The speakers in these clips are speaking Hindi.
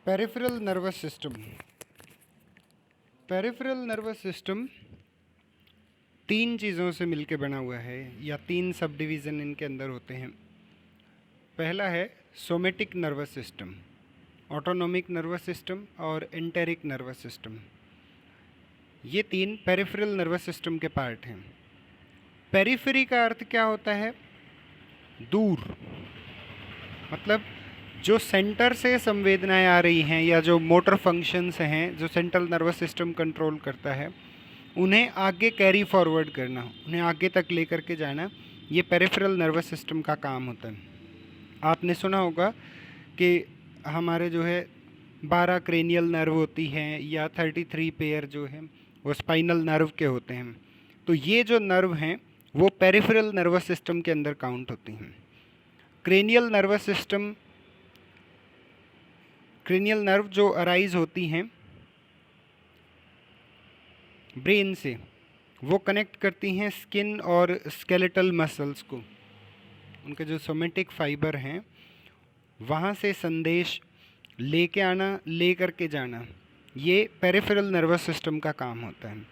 Peripheral nervous system. Peripheral nervous system तीन चीज़ों से मिलके बना हुआ है या तीन सब डिवीज़न इनके अंदर होते हैं। पहला है somatic nervous system, autonomic nervous system और एंटेरिक नर्वस सिस्टम। ये तीन पेरिफेरल नर्वस सिस्टम के पार्ट हैं। पेरिफेरी का अर्थ क्या होता है? दूर, मतलब जो सेंटर से संवेदनाएं आ रही हैं या जो मोटर फंक्शंस हैं जो सेंट्रल नर्वस सिस्टम कंट्रोल करता है, उन्हें आगे कैरी फॉरवर्ड करना, उन्हें आगे तक लेकर के जाना, ये पेरिफेरल नर्वस सिस्टम का काम होता है। आपने सुना होगा कि हमारे जो है 12 क्रेनियल नर्व होती हैं या 33 पेयर जो है वो स्पाइनल नर्व के होते हैं। तो ये जो नर्व हैं वो पेरिफेरल नर्वस सिस्टम के अंदर काउंट होती हैं। Cranial nervous system, cranial nerve जो अराइज होती हैं ब्रेन से, वो कनेक्ट करती हैं स्किन और स्केलेटल मसल्स को। उनके जो सोमेटिक फाइबर हैं वहाँ से संदेश लेके आना, ले करके जाना, ये पेरिफेरल नर्वस सिस्टम का काम होता है।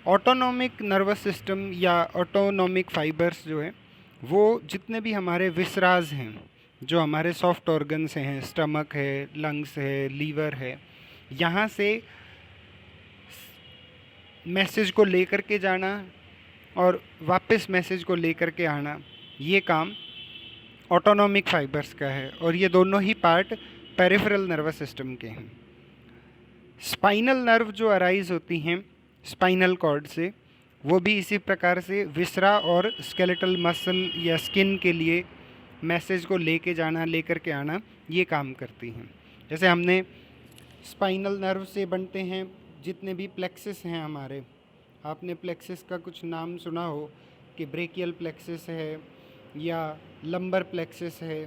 ऑटोनॉमिक नर्वस सिस्टम या ऑटोनॉमिक फाइबर्स जो है वो जितने भी हमारे विसराज हैं, जो हमारे सॉफ्ट ऑर्गन्स हैं, स्टमक है, लंग्स है, लीवर है, यहाँ से मैसेज को लेकर के जाना और वापस मैसेज को लेकर के आना, ये काम ऑटोनॉमिक फाइबर्स का है और ये दोनों ही पार्ट पेरिफेरल नर्वस सिस्टम के हैं। स्पाइनल नर्व जो अराइज होती हैं स्पाइनल कॉर्ड से, वो भी इसी प्रकार से विसरा और स्केलेटल मसल या स्किन के लिए मैसेज को लेके जाना, लेकर के आना, ये काम करती हैं। जैसे हमने स्पाइनल नर्व से बनते हैं जितने भी प्लेक्सिस हैं हमारे, आपने प्लेक्सिस का कुछ नाम सुना हो कि ब्रेकियल प्लेक्सिस है या लंबर प्लेक्सिस है।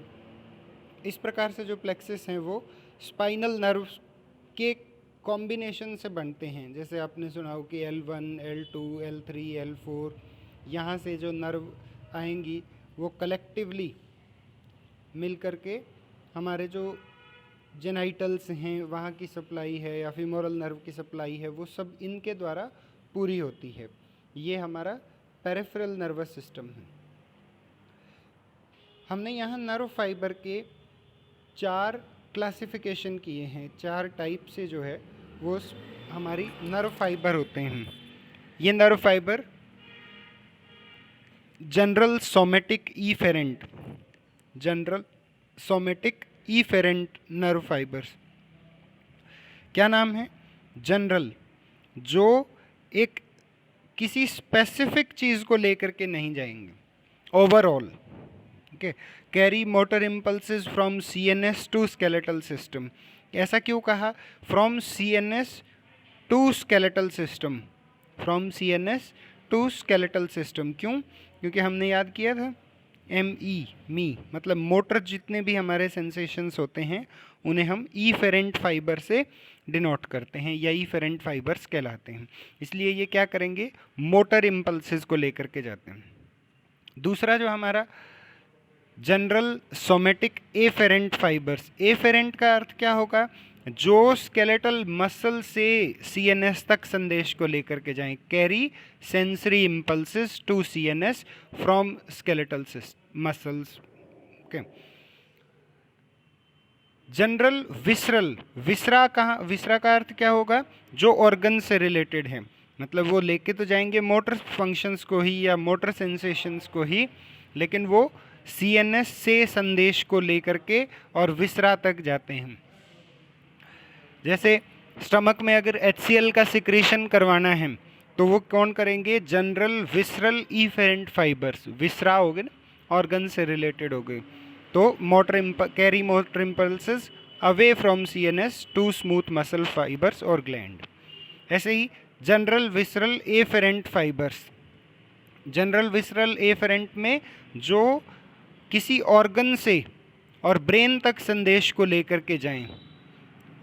इस प्रकार से जो प्लेक्सिस हैं वो स्पाइनल नर्व के कॉम्बिनेशन से बनते हैं। जैसे आपने सुना हो कि L1, L2, L3, L4, यहाँ से जो नर्व आएंगी वो कलेक्टिवली मिल करके हमारे जो जेनाइटल्स हैं वहाँ की सप्लाई है या फीमोरल नर्व की सप्लाई है, वो सब इनके द्वारा पूरी होती है। ये हमारा पेरिफेरल नर्वस सिस्टम है। हमने यहाँ नर्व फाइबर के 4 क्लासिफिकेशन किए हैं, 4 टाइप से जो है वो हमारी नर्व फाइबर होते हैं। ये nerve fibre general somatic efferent, general somatic efferent nerve fibres. क्या नाम है? जनरल, जो एक किसी स्पेसिफिक चीज़ को लेकर के नहीं जाएंगे, overall. Okay, carry motor impulses from CNS to skeletal system. ऐसा क्यों कहा? From CNS to skeletal system, from CNS to skeletal system. क्यों? क्योंकि हमने याद किया था मी, मतलब मोटर जितने भी हमारे सेंसेशंस होते हैं उन्हें हम ईफेरेंट फाइबर से डिनोट करते हैं या ईफेरेंट फाइबर्स कहलाते हैं। इसलिए ये क्या करेंगे? मोटर इम्पल्सेस को लेकर के जाते हैं। दूसरा जो हमारा general somatic efferent fibres. Efferent का अर्थ क्या होगा? जो स्केलेटल मसल से CNS तक संदेश को लेकर के जाएं, carry sensory impulses to CNS from skeletal muscles. Okay. General visceral, viscera कहाँ? विसरा का अर्थ क्या होगा? जो ऑर्गन से रिलेटेड है, मतलब वो लेके तो जाएंगे मोटर फंक्शंस को ही या मोटर सेंसेशंस को ही, लेकिन वो CNS से संदेश को लेकर के और विसरा तक जाते हैं। जैसे स्टमक में अगर HCl का सिक्रेशन करवाना है तो वो कौन करेंगे? General visceral efferent fibres. Viscera हो गए ना, ऑर्गन से रिलेटेड हो गए, तो carry motor impulses away from CNS to smooth muscle fibres और ग्लैंड। ऐसे ही general visceral efferent fibres. General visceral efferent में जो किसी ऑर्गन से और ब्रेन तक संदेश को लेकर के जाएं,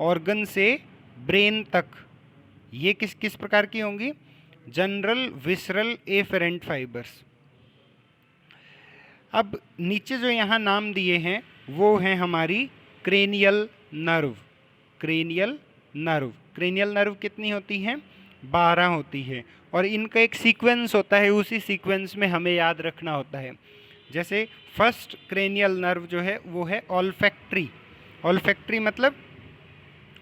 ऑर्गन से ब्रेन तक, ये किस किस प्रकार की होंगी? General visceral efferent fibres. अब नीचे जो यहाँ नाम दिए हैं वो हैं हमारी cranial nerve. Cranial nerve. Cranial nerve कितनी होती हैं? 12 होती है, और इनका एक सीक्वेंस होता है, उसी सीक्वेंस में हमें याद रखना होता है। जैसे फर्स्ट क्रेनियल नर्व जो है वो है ऑल्फैक्ट्री। ऑल्फैक्ट्री मतलब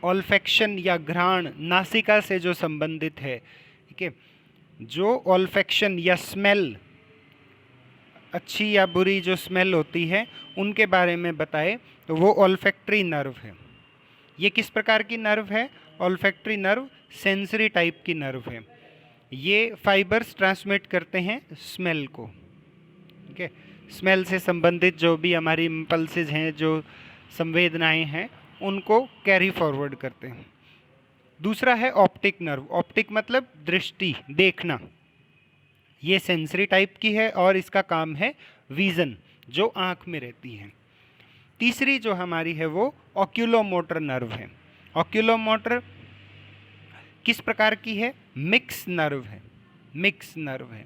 ऑल्फैक्शन या घ्राण, नासिका से जो संबंधित है, ठीक है। जो ऑल्फैक्शन या स्मेल, अच्छी या बुरी जो स्मेल होती है उनके बारे में बताए तो वो ऑल्फैक्ट्री नर्व है। ये किस प्रकार की नर्व है? ऑल्फैक्ट्री नर्व सेंसरी टाइप की नर्व है। ये फाइबर्स ट्रांसमिट करते हैं स्मेल को, ठीक है। स्मेल से संबंधित जो भी हमारी इम्पल्सेस हैं, जो संवेदनाएं हैं, उनको कैरी फॉरवर्ड करते हैं। दूसरा है ऑप्टिक नर्व। ऑप्टिक मतलब दृष्टि, देखना। ये सेंसरी टाइप की है और इसका काम है विज़न, जो आँख में रहती है। तीसरी जो हमारी है वो ऑक्यूलोमोटर नर्व है। ऑक्यूलोमोटर किस प्रकार की है? मिक्स नर्व है। मिक्स नर्व है।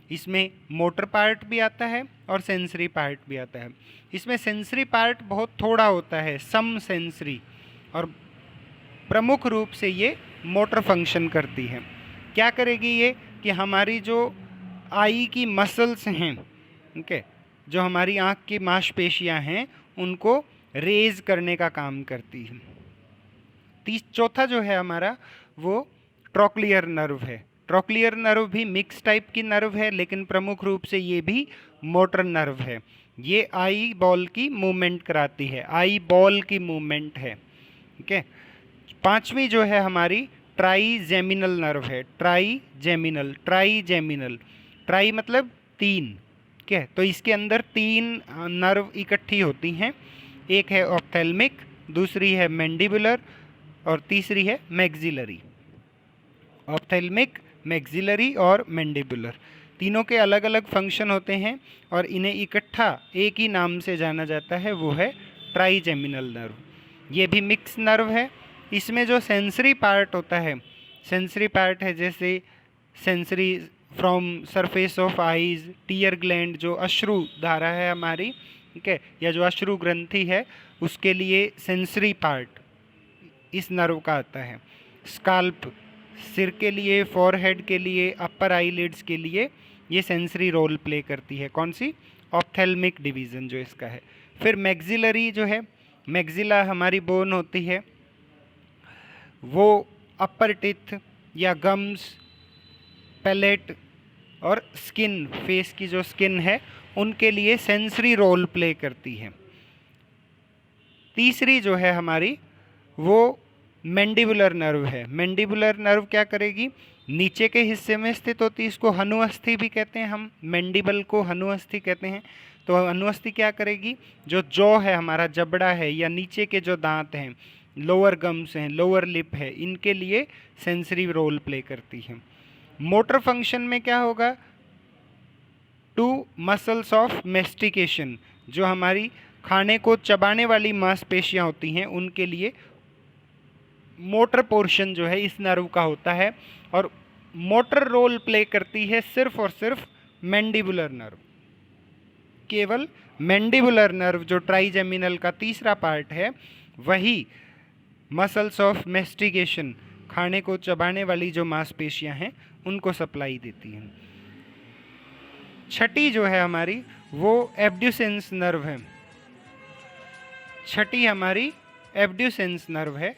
इसमें मोटर पार्ट भी आता है और सेंसरी पार्ट भी आता है। इसमें सेंसरी पार्ट बहुत थोड़ा होता है, सम सेंसरी, और प्रमुख रूप से ये मोटर फंक्शन करती है। क्या करेगी ये? कि हमारी जो आई की मसल्स हैं, ठीक है, जो हमारी आँख की मांसपेशियाँ हैं, उनको रेज करने का काम करती है। चौथा जो है हमारा वो ट्रोक्लियर नर्व है। ट्रोक्लियर नर्व भी मिक्स टाइप की नर्व है, लेकिन प्रमुख रूप से ये भी मोटर नर्व है। ये आई बॉल की मूवमेंट कराती है, आई बॉल की मूवमेंट है, ठीक है। पांचवी जो है हमारी ट्राईजेमिनल नर्व है। ट्राईजेमिनल, ट्राईजेमिनल, ट्राई मतलब 3, ठीक है। तो इसके अंदर 3 नर्व इकट्ठी होती हैं। एक है ऑप्थेल्मिक, दूसरी है मैंडिबुलर और तीसरी है मैक्सिलरी। ऑप्थेल्मिक, मैक्सिलरी और मैंडिबुलर, तीनों के अलग अलग फंक्शन होते हैं और इन्हें इकट्ठा एक ही नाम से जाना जाता है, वो है ट्राईजेमिनल नर्व। ये भी मिक्स नर्व है। इसमें जो सेंसरी पार्ट होता है, सेंसरी पार्ट है जैसे sensory from surface of eyes, tear gland, जो अश्रु धारा है हमारी, ठीक है, या जो अश्रु ग्रंथि है, उसके लिए सेंसरी पार्ट इस नर्व का आता है। स्काल्प, सिर के लिए, फॉरहेड के लिए, अपर आईलिड्स के लिए ये सेंसरी रोल प्ले करती है। कौन सी? ऑप्थेल्मिक डिवीज़न जो इसका है। फिर मैक्सिलरी जो है, मैक्सिला हमारी बोन होती है, वो अपर टिथ या गम्स, पैलेट और स्किन, फेस की जो स्किन है, उनके लिए सेंसरी रोल प्ले करती है। तीसरी जो है हमारी वो मैंडिबुलर नर्व है। मैंडिबुलर नर्व क्या करेगी? नीचे के हिस्से में स्थित होती है, इसको हनुअस्थि भी कहते हैं हम, मैंडिबल को हनुअस्थि कहते हैं। तो हनुअस्थि क्या करेगी? जो जॉ है, हमारा जबड़ा है, या नीचे के जो दांत हैं, लोअर गम्स हैं, लोअर लिप है, इनके लिए सेंसरी रोल प्ले करती है। मोटर फंक्शन में क्या होगा? 2 मसल्स ऑफ मेस्टिकेशन, जो हमारी खाने को चबाने वाली मांसपेशियां होती हैं, उनके लिए मोटर पोर्शन जो है इस नर्व का होता है, और मोटर रोल प्ले करती है सिर्फ और सिर्फ मैंडिबुलर नर्व। केवल मैंडिबुलर नर्व, जो ट्राईजेमिनल का तीसरा पार्ट है, वही मसल्स ऑफ मेस्टिकेशन, खाने को चबाने वाली जो मांसपेशियां हैं, उनको सप्लाई देती हैं। छठी जो है हमारी वो एब्ड्यूसेंस नर्व है। छठी हमारी एब्ड्यूसेंस नर्व है,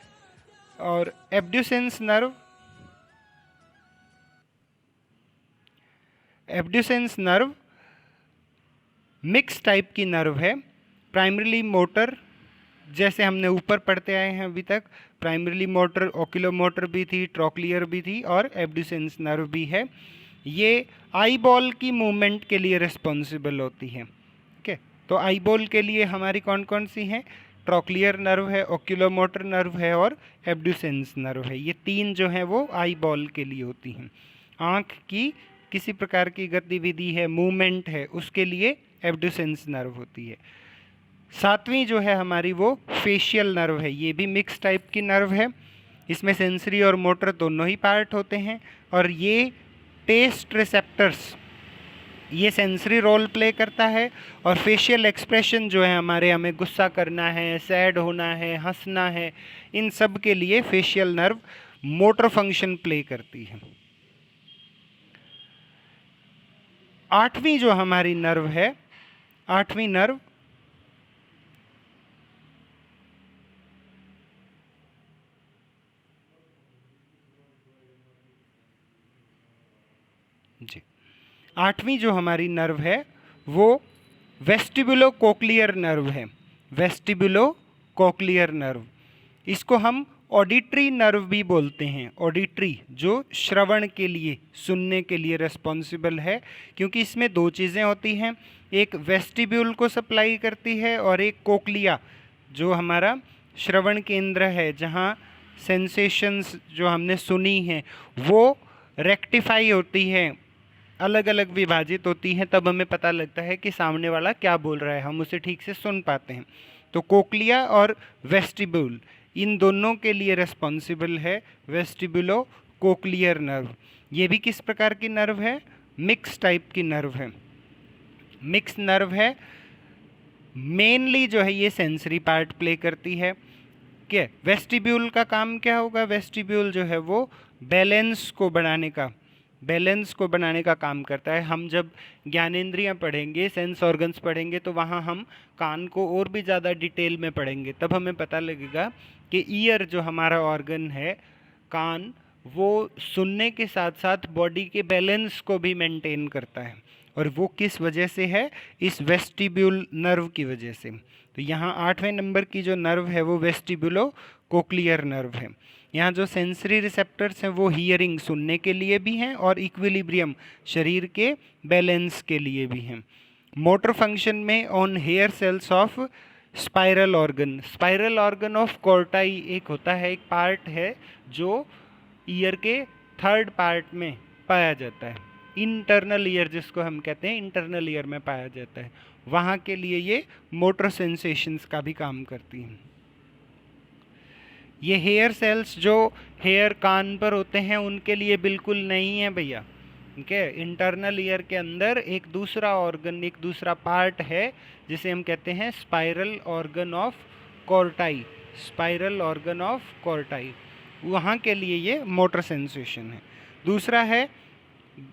और एब्ड्यूसेंस नर्व मिक्स टाइप की नर्व है। प्राइमरीली मोटर, जैसे हमने ऊपर पढ़ते आए हैं अभी तक, प्राइमरीली मोटर, ओक्यूलोमोटर भी थी, ट्रोक्लियर भी थी, और एब्ड्यूसेंस नर्व भी है। ये आई बॉल की मूवमेंट के लिए रिस्पॉन्सिबल होती है, ठीक है। तो आई बॉल के लिए हमारी कौन कौन सी हैं? ट्रोक्लियर नर्व है, ओक्यूलोमोटर नर्व है और एब्ड्यूसेंस नर्व है। ये 3 जो हैं वो आई बॉल के लिए होती हैं। आँख की किसी प्रकार की गतिविधि है, मूवमेंट है, उसके लिए एब्ड्यूसेंस नर्व होती है। 7वीं जो है हमारी वो फेशियल नर्व है। ये भी मिक्स टाइप की नर्व है। इसमें सेंसरी और मोटर दोनों ही पार्ट होते हैं, और ये टेस्ट रिसेप्टर्स ये सेंसरी रोल प्ले करता है। और फेशियल एक्सप्रेशन जो है हमारे, हमें गुस्सा करना है, सैड होना है, हंसना है, इन सब के लिए facial nerve motor function play करती है। आठवीं जो हमारी नर्व है, आठवीं नर्व जी, आठवीं जो हमारी नर्व है वो वेस्टिबुलो कोक्लियर नर्व है। वेस्टिबुलो कोक्लियर नर्व, इसको हम ऑडिटरी नर्व भी बोलते हैं। ऑडिटरी, जो श्रवण के लिए, सुनने के लिए रिस्पॉन्सिबल है, क्योंकि इसमें दो चीज़ें होती हैं, एक वेस्टिब्यूल को सप्लाई करती है और एक कोक्लिया जो हमारा श्रवण केंद्र है, जहाँ सेंसेशंस जो हमने सुनी हैं वो रेक्टिफाई होती हैं, अलग अलग विभाजित होती हैं, तब हमें पता लगता है कि सामने वाला क्या बोल रहा है, हम उसे ठीक से सुन पाते हैं। तो कोक्लिया और वेस्टिब्यूल, इन दोनों के लिए रिस्पॉन्सिबल है वेस्टिबुलो कोक्लियर नर्व। ये भी किस प्रकार की नर्व है? मिक्स टाइप की नर्व है। मिक्स नर्व है, मेनली जो है ये सेंसरी पार्ट प्ले करती है। क्या वेस्टिब्यूल का काम क्या होगा? वेस्टिब्यूल जो है वो बैलेंस को बनाने का काम करता है। हम जब ज्ञानेंद्रियां पढ़ेंगे, सेंस ऑर्गन्स पढ़ेंगे, तो वहाँ हम कान को और भी ज़्यादा डिटेल में पढ़ेंगे, तब हमें पता लगेगा कि ईयर जो हमारा ऑर्गन है, कान, वो सुनने के साथ साथ बॉडी के बैलेंस को भी मेंटेन करता है। और वो किस वजह से है? इस वेस्टिब्यूल नर्व की वजह से। तो यहाँ 8वें नंबर की जो नर्व है वो वेस्टिब्यूलो कोक्लियर नर्व है। यहाँ जो सेंसरी रिसेप्टर्स हैं वो हियरिंग, सुनने के लिए भी हैं, और इक्विलिब्रियम, शरीर के बैलेंस के लिए भी हैं। मोटर फंक्शन में on hair cells of spiral organ of Corti एक होता है, एक पार्ट है जो ईयर के थर्ड पार्ट में पाया जाता है। इंटरनल ईयर जिसको हम कहते हैं, इंटरनल ईयर में पाया जाता है, वहाँ के लिए ये मोटर सेंसेशंस का भी काम करती हैं। ये हेयर सेल्स जो हेयर कान पर होते हैं उनके लिए बिल्कुल नहीं है भैया, ठीक है। इंटरनल ईयर के अंदर एक दूसरा ऑर्गन, एक दूसरा पार्ट है जिसे हम कहते हैं स्पाइरल ऑर्गन ऑफ कोर्टाई, वहाँ के लिए ये मोटर सेंसेशन है। दूसरा है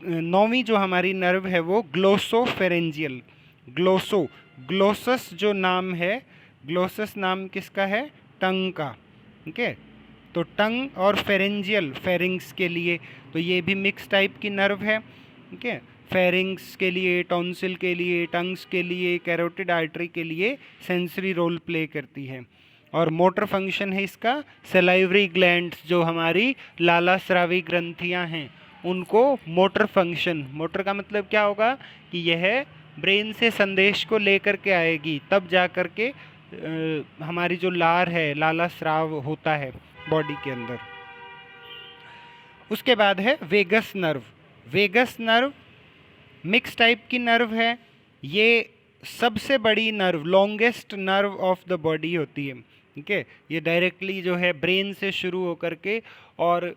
9वीं जो हमारी नर्व है वो ग्लोसोफेरेंजियल। ग्लोसस जो नाम है, ग्लोसस नाम किसका है? टंग का, ठीक है। तो टंग और फेरेंजियल, फेरिंग्स के लिए, तो ये भी मिक्स टाइप की नर्व है, ठीक है। फेरिंग्स के लिए, टॉन्सिल के लिए, टंग्स के लिए, कैरोटिड आर्टरी के लिए सेंसरी रोल प्ले करती है। और मोटर फंक्शन है इसका सलाइवरी ग्लैंड्स, जो हमारी लालास्रावी ग्रंथियां हैं, उनको मोटर फंक्शन, मोटर का मतलब क्या होगा कि यह ब्रेन से संदेश को लेकर के आएगी, तब जा कर के हमारी जो लार है, लाला स्राव होता है बॉडी के अंदर। उसके बाद है vagus nerve. Vagus nerve mix type की नर्व है। ये सबसे बड़ी nerve, longest nerve of the body होती है, ठीक है। ये डायरेक्टली जो है ब्रेन से शुरू होकर के और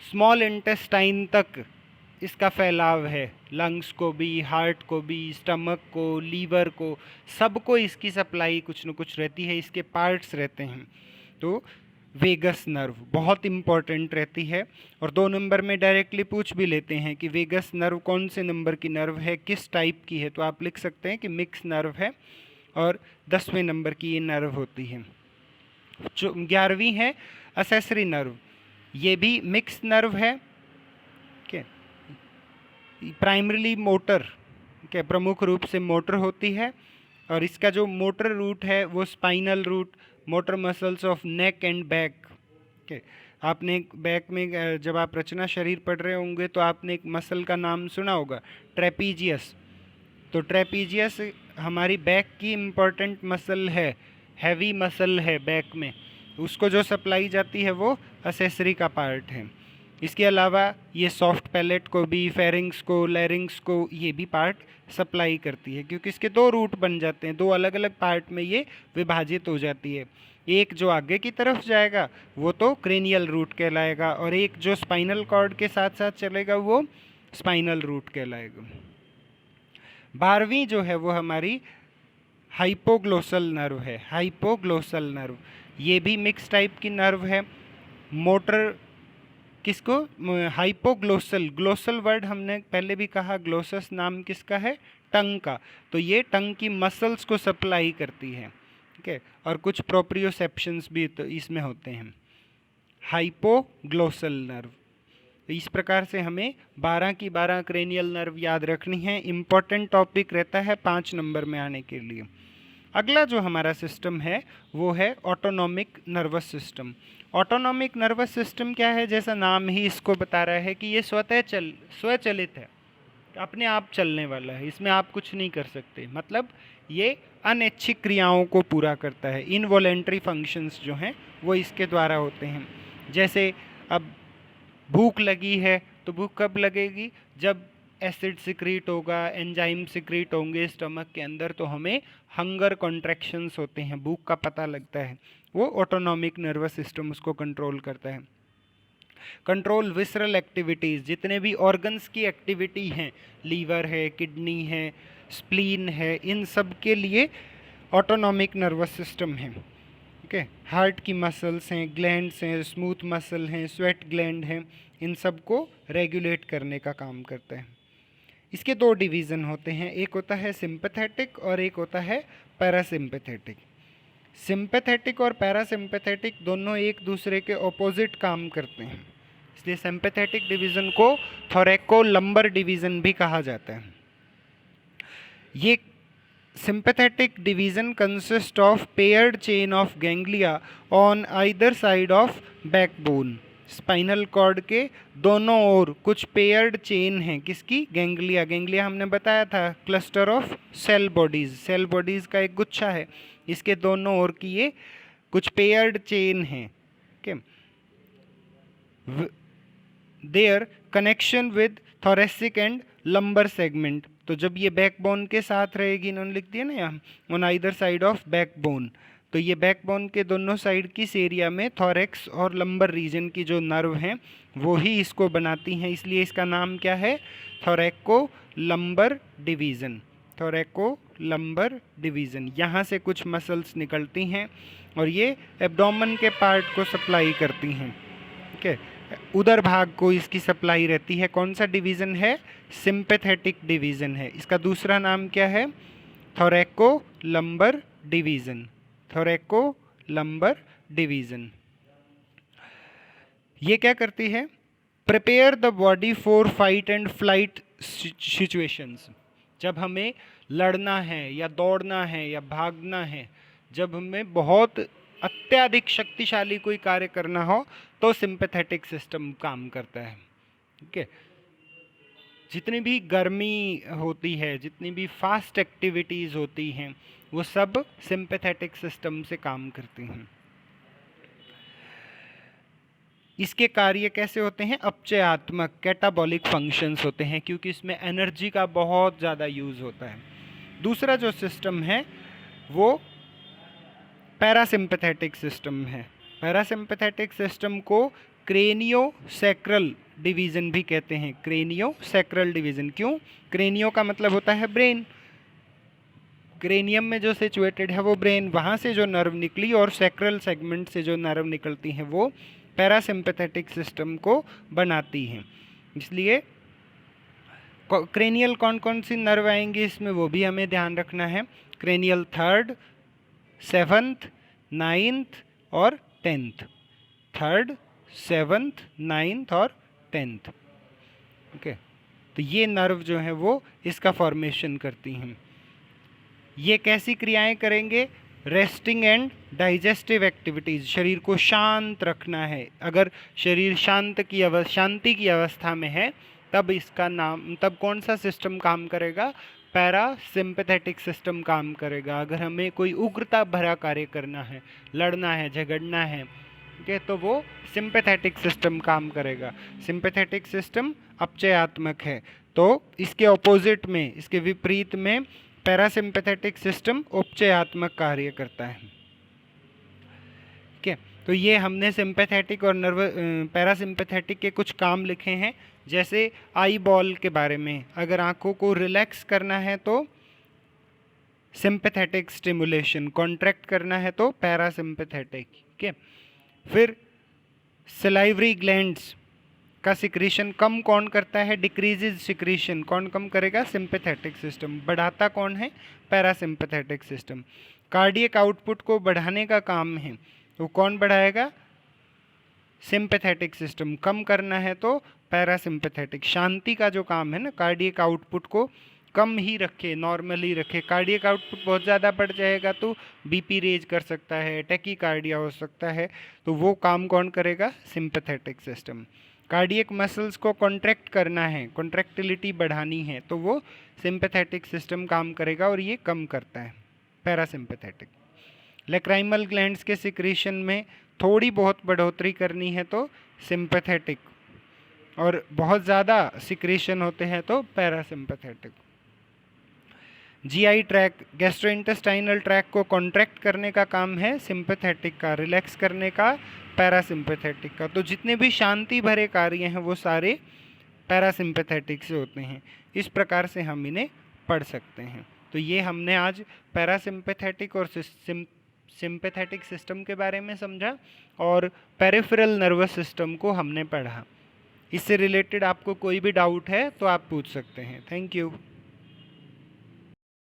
स्मॉल इंटेस्टाइन तक इसका फैलाव है। लंग्स को भी, हार्ट को भी, स्टमक को, लीवर को, सबको इसकी सप्लाई कुछ न कुछ रहती है, इसके पार्ट्स रहते हैं। तो वेगस नर्व बहुत इम्पॉर्टेंट रहती है। और 2 नंबर में डायरेक्टली पूछ भी लेते हैं कि वेगस नर्व कौन से नंबर की नर्व है, किस टाइप की है, तो आप लिख सकते हैं कि मिक्स नर्व है, और 10वें नंबर की ये नर्व होती है। जो 11वीं है असेसरी नर्व, ये भी मिक्स नर्व है, क्या प्राइमरीली मोटर, क्या प्रमुख रूप से मोटर होती है। और इसका जो मोटर रूट है वो spinal root, motor muscles of neck and back, के आपने बैक में जब आप रचना शरीर पढ़ रहे होंगे तो आपने एक मसल का नाम सुना होगा, ट्रेपीजियस। तो ट्रेपीजियस हमारी बैक की इम्पॉर्टेंट मसल है, हैवी मसल है बैक में, उसको जो सप्लाई जाती है वो असेसरी का पार्ट है। इसके अलावा ये सॉफ्ट पैलेट को भी, फेरिंग्स को, लैरिंग्स को ये भी पार्ट सप्लाई करती है, क्योंकि इसके 2 रूट बन जाते हैं, 2 अलग अलग पार्ट में ये विभाजित हो जाती है। एक जो आगे की तरफ जाएगा वो तो क्रेनियल रूट कहलाएगा, और एक जो स्पाइनल कॉर्ड के साथ साथ चलेगा वो स्पाइनल रूट कहलाएगा। 12वीं जो है वो हमारी हाइपोग्लोसल नर्व है, हाइपोग्लोसल नर्व। ये भी मिक्स टाइप की नर्व है। मोटर किसको, हाइपोग्लोसल, ग्लोसल वर्ड हमने पहले भी कहा, ग्लोसस नाम किसका है, टंग का। तो ये टंग की मसल्स को सप्लाई करती है, ठीक है। और कुछ प्रोप्रियोसेप्शंस भी तो इसमें होते हैं। Hypoglossal nerve. तो इस प्रकार से हमें 12 की 12 क्रेनियल नर्व याद रखनी है। इम्पॉर्टेंट टॉपिक रहता है 5 नंबर में आने के लिए। अगला जो हमारा सिस्टम है वो है autonomic nervous system. Autonomic nervous system क्या है, जैसा नाम ही इसको बता रहा है कि ये स्वचलित है, अपने आप चलने वाला है, इसमें आप कुछ नहीं कर सकते। मतलब ये अनैच्छिक क्रियाओं को पूरा करता है। इनवॉलेंट्री फंक्शंस जो हैं वो इसके द्वारा होते हैं। जैसे अब भूख लगी है तो भूख कब लगेगी, जब एसिड सिक्रीट होगा, एंजाइम सिक्रीट होंगे स्टमक के अंदर, तो हमें हंगर कॉन्ट्रैक्शंस होते हैं, भूख का पता लगता है। वो ऑटोनॉमिक नर्वस सिस्टम उसको कंट्रोल करता है। कंट्रोल विसरल एक्टिविटीज़, जितने भी ऑर्गन्स की एक्टिविटी हैं, लीवर है, किडनी है, स्प्लीन है, इन सब के लिए ऑटोनॉमिक नर्वस सिस्टम है, ठीक है। हार्ट की मसल्स हैं, ग्लैंड्स हैं, स्मूथ मसल हैं, स्वेट ग्लैंड हैं, इन सब को रेगुलेट करने का काम करता है। इसके 2 डिवीज़न होते हैं, एक होता है सिंपैथेटिक और एक होता है पैरासिम्पैथेटिक। सिंपैथेटिक और पैरासिम्पैथेटिक दोनों एक दूसरे के ऑपोजिट काम करते हैं, इसलिए सिंपैथेटिक डिवीज़न को थोरैको-लंबर डिवीज़न भी कहा जाता है। ये sympathetic division consists of paired chain of ganglia on either side of backbone। Spinal cord के दोनों ओर कुछ पेयर्ड चेन हैं, किसकी, गैंग्लिया। गैंग्लिया हमने बताया था cluster of cell bodies, cell bodies का एक गुच्छा है, इसके दोनों ओर की ये कुछ पेयर्ड चेन हैं, ठीक है। There connection with thoracic and lumbar segment. तो जब ये बैकबोन के साथ रहेगी, इन्होंने लिख दिया ना यहाँ, on either side of backbone, तो ये बैकबोन के दोनों साइड की एरिया में थोरेक्स और लंबर रीजन की जो नर्व हैं वो ही इसको बनाती हैं, इसलिए इसका नाम क्या है, थोरैको लंबर डिवीज़न। थोरैको lumbar division. यहाँ से कुछ मसल्स निकलती हैं और ये एब्डोमेन के पार्ट को सप्लाई करती हैं, ठीक है। उदर भाग को इसकी सप्लाई रहती है। कौन सा डिवीज़न है, सिंपैथेटिक डिवीज़न है। इसका दूसरा नाम क्या है, थोरैको लंबर डिवीज़न। थोरैको lumbar division. ये क्या करती है, prepare the body for fight and flight situations. जब हमें लड़ना है या दौड़ना है या भागना है, जब हमें बहुत अत्यधिक शक्तिशाली कोई कार्य करना हो, तो सिंपैथेटिक सिस्टम काम करता है, ठीक है। जितनी भी गर्मी होती है, जितनी भी फास्ट एक्टिविटीज़ होती हैं, वो सब सिंपैथेटिक सिस्टम से काम करती हैं। इसके कार्य कैसे होते हैं, अपचयात्मक, कैटाबॉलिक फंक्शंस होते हैं, क्योंकि इसमें एनर्जी का बहुत ज़्यादा यूज़ होता है। दूसरा जो सिस्टम है वो पैरासिम्पैथेटिक सिस्टम है। पैरासिम्पैथेटिक सिस्टम को क्रेनियोसैक्रल डिवीज़न भी कहते हैं। क्रेनियोसैक्रल डिवीज़न, क्यों, क्रेनियो का मतलब होता है ब्रेन, क्रेनियम में जो सिचुएटेड है वो ब्रेन, वहाँ से जो नर्व निकली और सैक्रल सेगमेंट से जो नर्व निकलती हैं वो पैरासिम्पैथेटिक सिस्टम को बनाती हैं। इसलिए क्रेनियल कौन कौन सी नर्व आएंगी इसमें, वो भी हमें ध्यान रखना है। क्रेनियल 3rd, 7th, 9th और 10th। 3rd, 7th, 9th और 10th, ओके। तो ये नर्व जो है वो इसका फॉर्मेशन करती हैं। ये कैसी क्रियाएं करेंगे, रेस्टिंग एंड डाइजेस्टिव एक्टिविटीज़। शरीर को शांत रखना है, अगर शरीर शांति की अवस्था में है तब इसका नाम, तब कौन सा सिस्टम काम करेगा, पैरासिम्पैथेटिक सिस्टम काम करेगा। अगर हमें कोई उग्रता भरा कार्य करना है, लड़ना है, झगड़ना है, ठीक है, तो वो सिंपैथेटिक सिस्टम काम करेगा। सिंपैथेटिक सिस्टम अपचयात्मक है, तो इसके ऑपोजिट में, इसके विपरीत में पैरासिम्पैथेटिक सिस्टम उपचयात्मक कार्य करता है, ठीक है। तो ये हमने सिंपैथेटिक और पैरासिम्पैथेटिक के कुछ काम लिखे हैं, जैसे आई बॉल के बारे में, अगर आंखों को रिलैक्स करना है तो सिंपैथेटिक स्टिमुलेशन, कॉन्ट्रैक्ट करना है तो पैरासिम्पैथेटिक। ठीक है। फिर सलाइवरी ग्लैंड्स का सिक्रीशन कम कौन करता है? Decreases secretion. कौन कम करेगा? Sympathetic system. बढ़ाता कौन है? Parasympathetic system. कार्डियक आउटपुट को बढ़ाने का काम है तो कौन बढ़ाएगा? Sympathetic system. कम करना है तो पैरासिम्पैथेटिक। शांति का जो काम है ना, कार्डियक आउटपुट को कम ही रखे, नॉर्मल ही रखे। कार्डियक आउटपुट बहुत ज़्यादा बढ़ जाएगा तो बीपी रेज कर सकता है, टैकीकार्डिया हो सकता है, तो वो काम कौन करेगा? Sympathetic system. कार्डियक मसल्स को कॉन्ट्रैक्ट करना है, कॉन्ट्रैक्टिलिटी बढ़ानी है, तो वो सिंपैथेटिक सिस्टम काम करेगा और ये कम करता है, पैरासिम्पैथेटिक। लैक्राइमल ग्लैंड्स के सिक्रीशन में थोड़ी बहुत बढ़ोतरी करनी है तो सिंपैथेटिक, और बहुत ज़्यादा सिक्रीशन होते हैं तो parasympathetic. GI tract, gastrointestinal tract को कॉन्ट्रैक्ट करने का काम है सिंपैथेटिक का, रिलैक्स करने का पैरासिम्पैथेटिक का। तो जितने भी शांति भरे कार्य हैं वो सारे पैरासिम्पैथेटिक से होते हैं। इस प्रकार से हम इन्हें पढ़ सकते हैं। तो ये हमने आज पैरासिम्पैथेटिक और सिंपैथेटिक सिस्टम के बारे में समझा और पेरिफेरल नर्वस सिस्टम को हमने पढ़ा। इससे रिलेटेड आपको कोई भी डाउट है तो आप पूछ सकते हैं। Thank you.